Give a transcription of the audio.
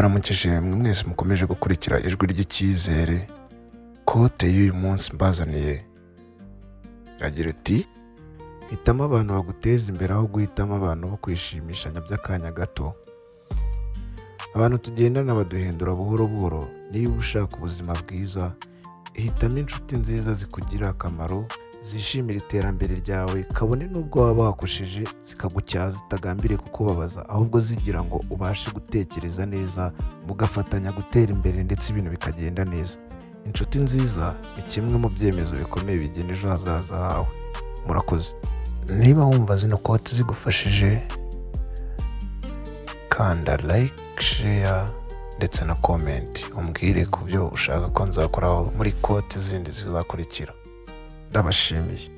ndabaramukije mwe mwese mukomeje gukurikira ijwi ry'icyizere. Kote y'uyu munsi mbazaniye iragira iti hitamo abantu baguteza imbere aho guhitamo abantu bo kwishimishanya by'akanya gato. Abantu tugendana baduhindura buhoro buhoro. Niba ushaka ubuzima bwiza, hitamo inshuti nziza zikugirira akamaro, zishimira iterambere ryawe, kabone n'ubwo waba wakoshije zikagucyaza zitagambiriye kukubabaza, ahubwo zigira ngo ubashe gutekereza neza, mugafatanya gutera imbere ndetse ibintu bikagenda neza. Inshuti nziza ni kimwe mu byemezo bikomeye bigena ejo hazaza hawe. Murakoze. Niba wumva zino kote zigufashije, kanda like, share ndetse na comment umbwire ku byo ushaka ko nzakoraho muri kote zindi zizakurikira. Ndabashimiye.